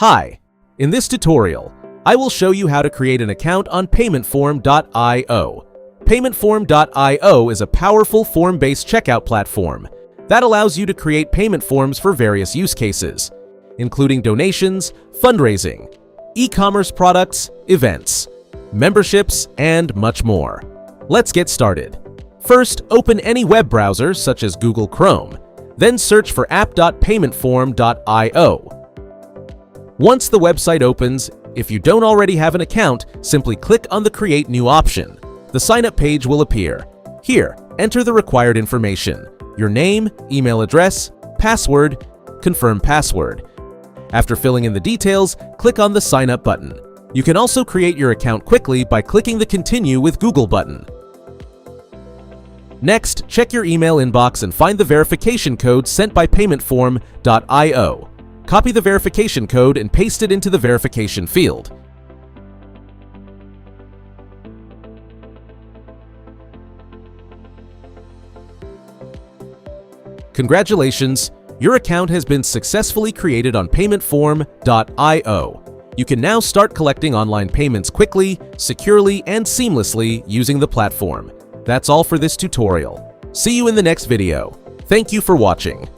Hi, in this tutorial, I will show you how to create an account on paymentform.io. Paymentform.io is a powerful form-based checkout platform that allows you to create payment forms for various use cases, including donations, fundraising, e-commerce products, events, memberships, and much more. Let's get started. First, open any web browser such as Google Chrome, then search for app.paymentform.io. Once the website opens, if you don't already have an account, simply click on the Create New option. The sign-up page will appear. Here, enter the required information: your name, email address, password, confirm password. After filling in the details, click on the Sign Up button. You can also create your account quickly by clicking the Continue with Google button. Next, check your email inbox and find the verification code sent by paymentform.io. Copy the verification code and paste it into the verification field. Congratulations! Your account has been successfully created on paymentform.io. You can now start collecting online payments quickly, securely, and seamlessly using the platform. That's all for this tutorial. See you in the next video. Thank you for watching.